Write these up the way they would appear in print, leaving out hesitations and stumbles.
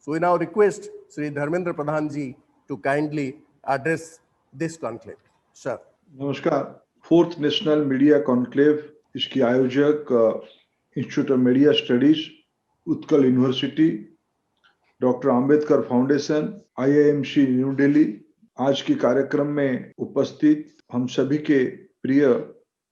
So we now request Sri Dharmendra Pradhan ji to kindly address this conclave. Sir. नमस्कार। Fourth national media conclave, इसकी आयोजक institute of media studies, Utkal university, doctor Ambedkar foundation, IIMC new Delhi. आज के कार्यक्रम में उपस्थित हम सभी के प्रिय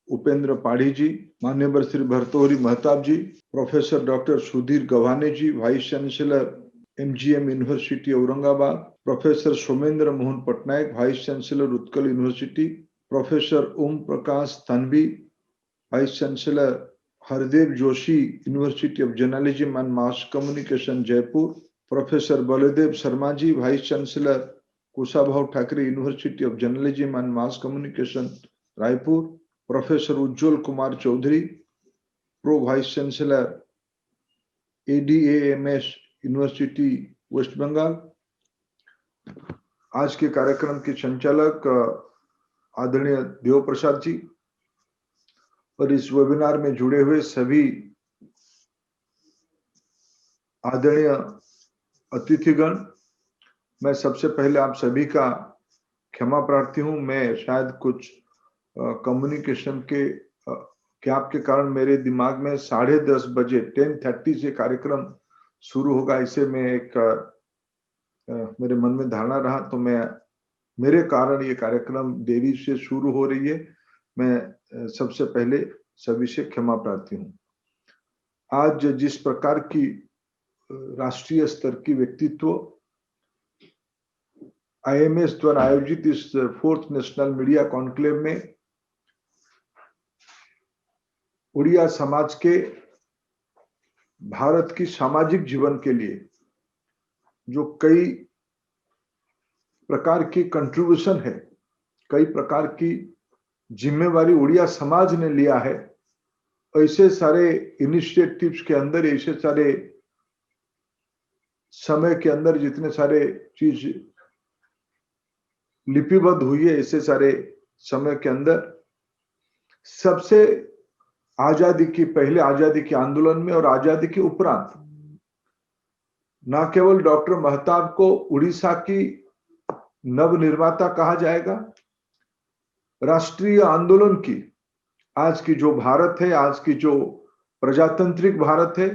उपेंद्र पाढ़ी जी, मान्यवर Shri Bhartruhari Mahtab ji, professor doctor Sudhir Gawhane ji, vice chancellor MGM university Aurangabad, professor Somendra Mohan Patnaik, vice chancellor Utkal university, professor Om Prakash Tanvi, vice chancellor Hardev Joshi university of journalism and mass communication Jaipur, professor Baldev Sharma ji, vice chancellor Kushabhau Thakre university of journalism and mass communication Raipur, professor Ujjwal Kumar Chaudhary, pro vice chancellor ADAMS university West Bengal. आज के कार्यक्रम के संचालक आदरणीय देव प्रसाद जी और इस webinar में जुड़े हुए सभी आदरणीय अतिथिगण, मैं सबसे पहले आप सभी का क्षमा प्रार्थी हूं। मैं शायद कुछ कम्युनिकेशन के गैप के कारण मेरे दिमाग में 10:30 बजे 10:30 से कार्यक्रम शुरू होगा, इसे मैं मेरे मन में धारणा रहा, तो मेरे कारण ये कार्यक्रम देरी से शुरू हो रही है। मैं सबसे पहले सभी से क्षमा प्रार्थी हूं। आज जिस प्रकार की राष्ट्रीय स्तर की व्यक्तित्व IMS द्वारा आयोजित इस फोर्थ नेशनल मीडिया कॉन्क्लेव में उड़िया समाज के भारत की सामाजिक जीवन के लिए जो कई प्रकार की कंट्रीब्यूशन है, कई प्रकार की जिम्मेवारी उड़िया समाज ने लिया है, ऐसे सारे इनिशिएटिव्स के अंदर, ऐसे सारे समय के अंदर जितने सारे चीज लिपिबद्ध हुई है, ऐसे सारे समय के अंदर सबसे आजादी की, पहले आजादी के आंदोलन में और आजादी के उपरांत न केवल डॉक्टर महताब को उड़ीसा की नवनिर्माता कहा जाएगा, राष्ट्रीय आंदोलन की, आज की जो भारत है, आज की जो प्रजातांत्रिक भारत है,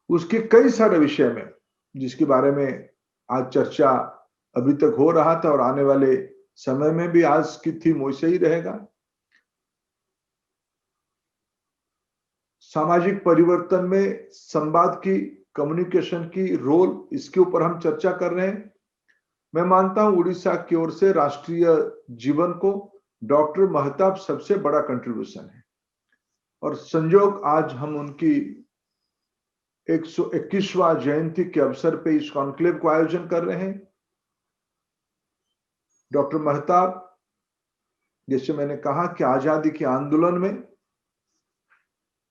उसके कई सारे विषय में जिसके बारे में आज चर्चा अभी तक हो रहा था और आने वाले समय में भी आज की थीम वैसे ही रहेगा। सामाजिक परिवर्तन में संवाद की, कम्युनिकेशन की रोल, इसके ऊपर हम चर्चा कर रहे हैं। मैं मानता हूं उड़ीसा की ओर से राष्ट्रीय जीवन को डॉक्टर महताब सबसे बड़ा कंट्रीब्यूशन है और संयोग आज हम उनकी 121वां जयंती के अवसर पे इस कॉन्क्लेव को आयोजन कर रहे हैं। डॉक्टर महताब, जैसे मैंने कहा कि आजादी के आंदोलन में,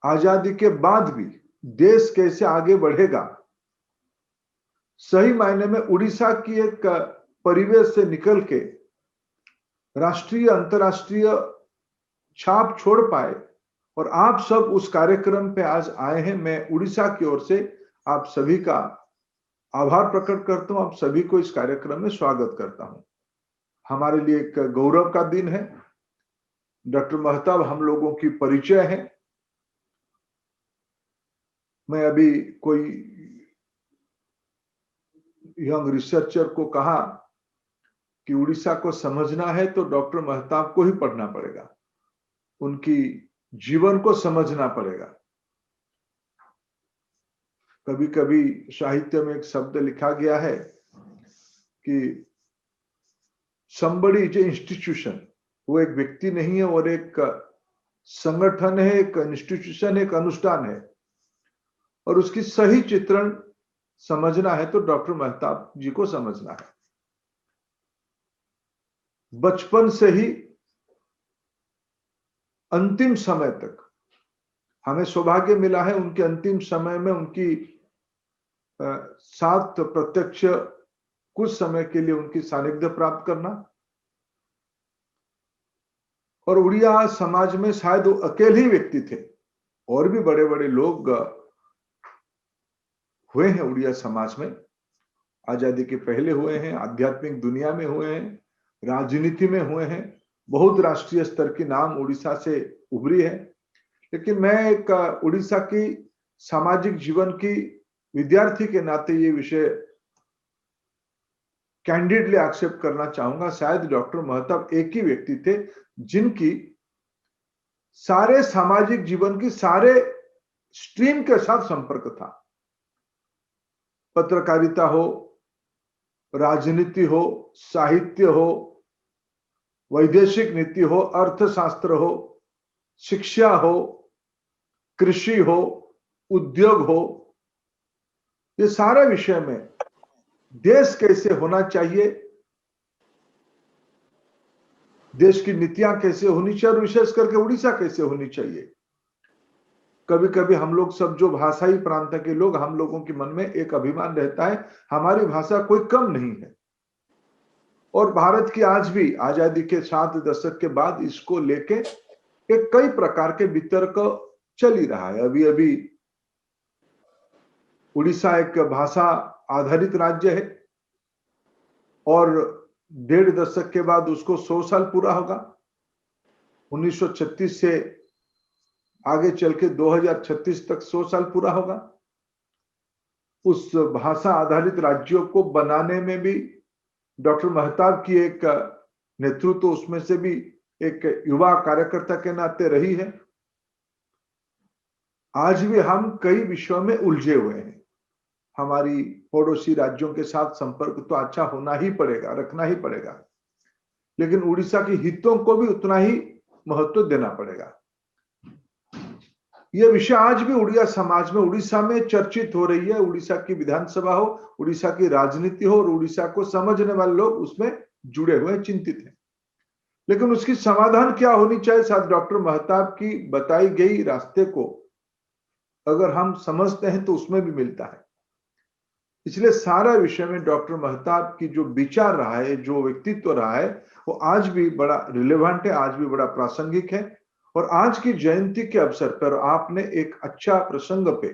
आजादी के बाद भी देश कैसे आगे बढ़ेगा, सही मायने में उड़ीसा की एक परिवेश से निकल के राष्ट्रीय अंतरराष्ट्रीय छाप छोड़ पाए और आप सब उस कार्यक्रम पे आज आए हैं। मैं उड़ीसा की ओर से आप सभी का आभार प्रकट करता हूं, आप सभी को इस कार्यक्रम में स्वागत करता हूं। हमारे लिए एक गौरव का दिन है। डॉक्टर महताब हम लोगों की परिचय है। मैं अभी कोई यंग रिसर्चर को कहा कि उड़ीसा को समझना है तो डॉक्टर महताब को ही पढ़ना पड़ेगा, उनकी जीवन को समझना पड़ेगा। कभी कभी साहित्य में एक शब्द लिखा गया है कि somebody is an institution, वो एक व्यक्ति नहीं है और एक संगठन है, एक इंस्टीट्यूशन, एक अनुष्ठान है और उसकी सही चित्रण समझना है तो डॉक्टर महताब जी को समझना है। बचपन से ही अंतिम समय तक हमें सौभाग्य मिला है उनके अंतिम समय में उनकी साथ प्रत्यक्ष कुछ समय के लिए उनकी सानिध्य प्राप्त करना, और उड़िया समाज में शायद वो अकेले ही व्यक्ति थे, और भी बड़े बड़े लोग हुए हैं उड़िया समाज में, आजादी के पहले हुए हैं, आध्यात्मिक दुनिया में हुए हैं, राजनीति में हुए हैं, बहुत राष्ट्रीय स्तर की नाम उड़ीसा से उभरी है। लेकिन मैं एक उड़ीसा की सामाजिक जीवन की विद्यार्थी के नाते ये विषय कैंडिडली एक्सेप्ट करना चाहूंगा। शायद डॉक्टर महताब एक ही व्यक्ति थे जिनकी सारे सामाजिक जीवन की सारे स्ट्रीम के साथ संपर्क था। पत्रकारिता हो, राजनीति हो, साहित्य हो, वैदेशिक नीति हो, अर्थशास्त्र हो, शिक्षा हो, कृषि हो, उद्योग हो, ये सारे विषय में देश कैसे होना चाहिए, देश की नीतियां कैसे होनी चाहिए और विशेष करके उड़ीसा कैसे होनी चाहिए। कभी कभी हम लोग सब जो भाषाई प्रांत के लोग, हम लोगों के मन में एक अभिमान रहता है हमारी भाषा कोई कम नहीं है, और भारत की आज भी आजादी के 7 दशक के बाद इसको लेके एक कई प्रकार के वितर्क चल ही रहा है। अभी अभी उड़ीसा एक भाषा आधारित राज्य है और 1.5 दशक के बाद उसको 100 साल पूरा होगा। 1936 से आगे चल के 2036 तक 100 साल पूरा होगा। उस भाषा आधारित राज्यों को बनाने में भी डॉक्टर महताब की एक नेतृत्व उसमें से भी एक युवा कार्यकर्ता के नाते रही है। आज भी हम कई विषयों में उलझे हुए हैं। हमारी पड़ोसी राज्यों के साथ संपर्क तो अच्छा होना ही पड़ेगा, रखना ही पड़ेगा, लेकिन उड़ीसा के हितों को भी उतना ही महत्व देना पड़ेगा। यह विषय आज भी उड़िया समाज में, उड़ीसा में चर्चित हो रही है। उड़ीसा की विधानसभा हो, उड़ीसा की राजनीति हो, और उड़ीसा को समझने वाले लोग उसमें जुड़े हुए, चिंतित हैं। लेकिन उसकी समाधान क्या होनी चाहिए? शायद डॉक्टर महताब की बताई गई रास्ते को अगर हम समझते हैं तो उसमें भी मिलता है। इसलिए सारा विषय में डॉक्टर महताब की जो विचार रहा है, जो व्यक्तित्व रहा है, वो आज भी बड़ा रिलेवेंट है, आज भी बड़ा प्रासंगिक है। और आज की जयंती के अवसर पर आपने एक अच्छा प्रसंग पे,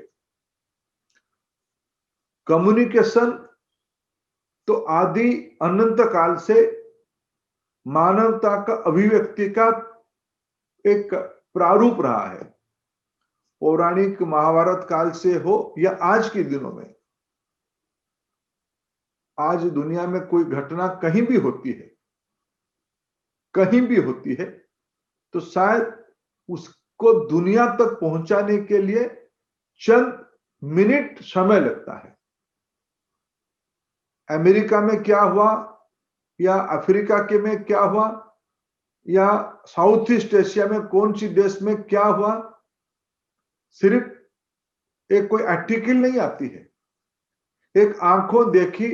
कम्युनिकेशन तो आदि अनंत काल से मानवता का अभिव्यक्ति का एक प्रारूप रहा है। पौराणिक महाभारत काल से हो या आज के दिनों में, आज दुनिया में कोई घटना कहीं भी होती है, कहीं भी होती है, तो शायद उसको दुनिया तक पहुंचाने के लिए चंद मिनट समय लगता है। अमेरिका में क्या हुआ, या अफ्रीका के में क्या हुआ, या साउथ ईस्ट एशिया में कौन सी देश में क्या हुआ, सिर्फ एक कोई आर्टिकल नहीं आती है, एक आंखों देखी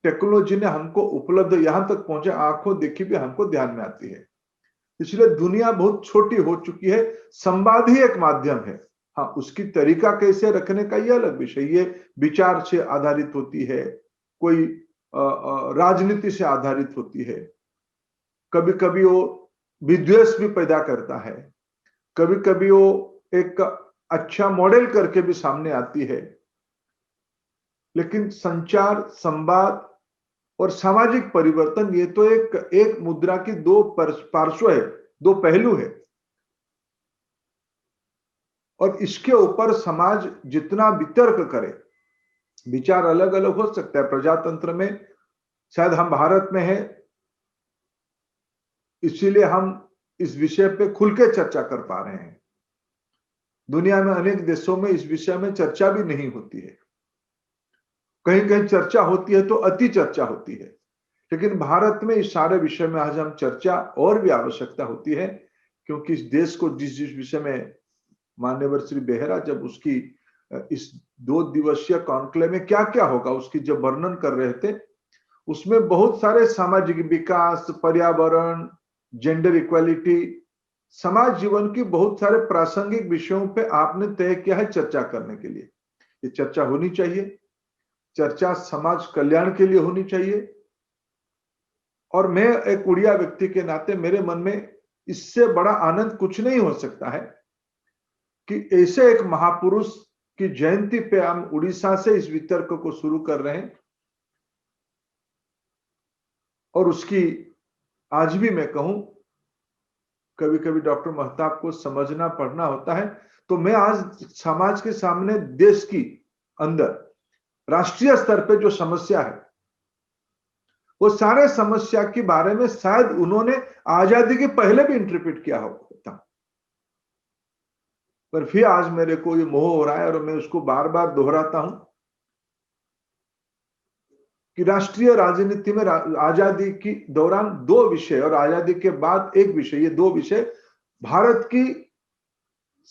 टेक्नोलॉजी ने हमको उपलब्ध यहां तक पहुंचे, आंखों देखी भी हमको ध्यान में आती है। इसलिए दुनिया बहुत छोटी हो चुकी है, संवाद ही एक माध्यम है। हाँ, उसकी तरीका कैसे रखने का यह अलग विषय, ये विचार से आधारित होती है, कोई राजनीति से आधारित होती है, कभी कभी वो विद्वेष भी पैदा करता है, कभी कभी वो एक अच्छा मॉडल करके भी सामने आती है। लेकिन संचार, संवाद और सामाजिक परिवर्तन, ये तो एक मुद्रा की दो पार्श्व है, दो पहलू है। और इसके ऊपर समाज जितना वितर्क करे, विचार अलग अलग हो सकता है। प्रजातंत्र में शायद हम भारत में हैं, इसीलिए हम इस विषय पे खुल के चर्चा कर पा रहे हैं। दुनिया में अनेक देशों में इस विषय में चर्चा भी नहीं होती है, कहीं कहीं चर्चा होती है तो अति चर्चा होती है। लेकिन भारत में इस सारे विषय में आज हम चर्चा और भी आवश्यकता होती है, क्योंकि इस देश को जिस विषय में मान्यवर श्री बेहरा जब उसकी इस 2 दिवसीय कॉन्क्लेव में क्या क्या होगा उसकी जब वर्णन कर रहे थे, उसमें बहुत सारे सामाजिक विकास, पर्यावरण, जेंडर इक्वालिटी, समाज जीवन की बहुत सारे प्रासंगिक विषयों पे आपने तय किया है चर्चा करने के लिए। ये चर्चा होनी चाहिए, चर्चा समाज कल्याण के लिए होनी चाहिए। और मैं एक उड़िया व्यक्ति के नाते मेरे मन में इससे बड़ा आनंद कुछ नहीं हो सकता है कि ऐसे एक महापुरुष की जयंती पे हम उड़ीसा से इस वितर्क को शुरू कर रहे हैं। और उसकी आज भी मैं कहूं, कभी कभी डॉक्टर महताब को समझना पढ़ना होता है। तो मैं आज समाज के सामने देश की अंदर राष्ट्रीय स्तर पे जो समस्या है, वो सारे समस्या के बारे में शायद उन्होंने आजादी के पहले भी इंटरप्रेट किया होता, पर फिर आज मेरे को ये मोह हो रहा है और मैं उसको बार बार दोहराता हूं कि राष्ट्रीय राजनीति में आजादी की दौरान दो विषय और आजादी के बाद एक विषय, ये दो विषय भारत की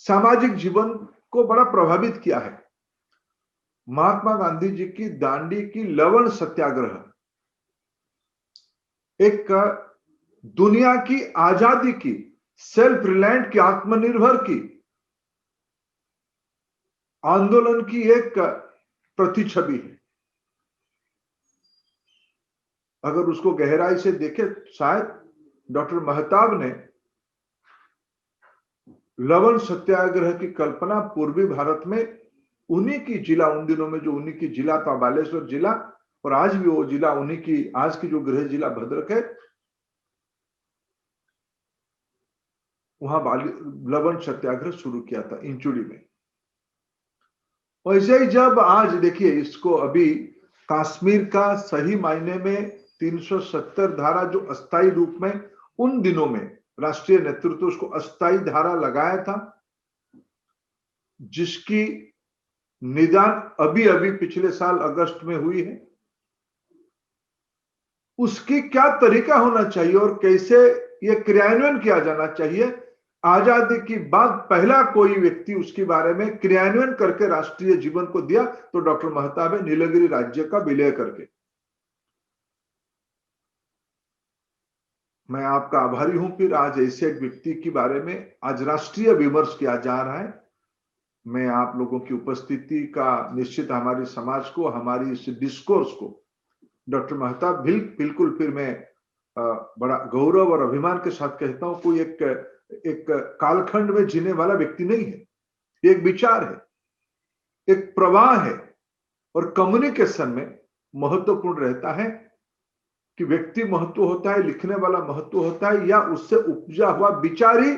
सामाजिक जीवन को बड़ा प्रभावित किया है। महात्मा गांधी जी की दांडी की लवण सत्याग्रह एक दुनिया की आजादी की, सेल्फ रिलायंट की, आत्मनिर्भर की आंदोलन की एक प्रतिछवि है। अगर उसको गहराई से देखे, शायद डॉक्टर महताब ने लवण सत्याग्रह की कल्पना पूर्वी भारत में उन्हीं की जिला, उन दिनों में जो उन्हीं की जिला था बालेश्वर जिला, और आज भी वो जिला उन्हीं की, आज की जो गृह जिला भद्रक है, वहां लवण सत्याग्रह शुरू किया था इंचुड़ी में। वैसे ही जब आज देखिए इसको अभी कश्मीर का सही मायने में 370 धारा जो अस्थायी रूप में उन दिनों में राष्ट्रीय नेतृत्व उसको अस्थायी धारा लगाया था, जिसकी निदान अभी अभी पिछले साल अगस्त में हुई है, उसकी क्या तरीका होना चाहिए और कैसे यह क्रियान्वयन किया जाना चाहिए। आजादी की बाद पहला कोई व्यक्ति उसके बारे में क्रियान्वयन करके राष्ट्रीय जीवन को दिया तो डॉक्टर महताब है, नीलगिरी राज्य का विलय करके। मैं आपका आभारी हूं फिर आज ऐसे एक व्यक्ति के बारे में आज राष्ट्रीय विमर्श किया जा रहा है। मैं आप लोगों की उपस्थिति का निश्चित हमारे समाज को, हमारी इस डिस्कोर्स को डॉक्टर महताब बिल्कुल फिर मैं बड़ा गौरव और अभिमान के साथ कहता हूं, कोई एक कालखंड में जीने वाला व्यक्ति नहीं है, एक विचार है, एक प्रवाह है। और कम्युनिकेशन में महत्वपूर्ण रहता है कि व्यक्ति महत्व होता है, लिखने वाला महत्व होता है, या उससे उपजा हुआ विचार ही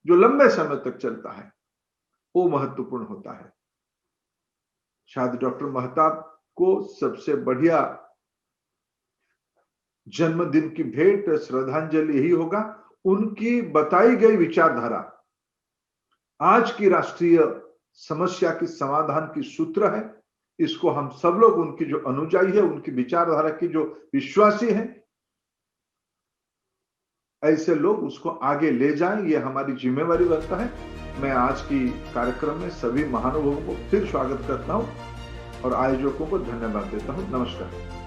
जो लंबे समय तक चलता है वो महत्वपूर्ण होता है। शायद डॉक्टर महताब को सबसे बढ़िया जन्मदिन की भेंट, श्रद्धांजलि यही होगा, उनकी बताई गई विचारधारा आज की राष्ट्रीय समस्या की समाधान की सूत्र है। इसको हम सब लोग, उनकी जो अनुयायी है, उनकी विचारधारा की जो विश्वासी है, ऐसे लोग उसको आगे ले जाएं, ये हमारी जिम्मेवारी बनता है। मैं आज की कार्यक्रम में सभी महानुभावों को फिर स्वागत करता हूं और आयोजकों को धन्यवाद देता हूं। नमस्कार।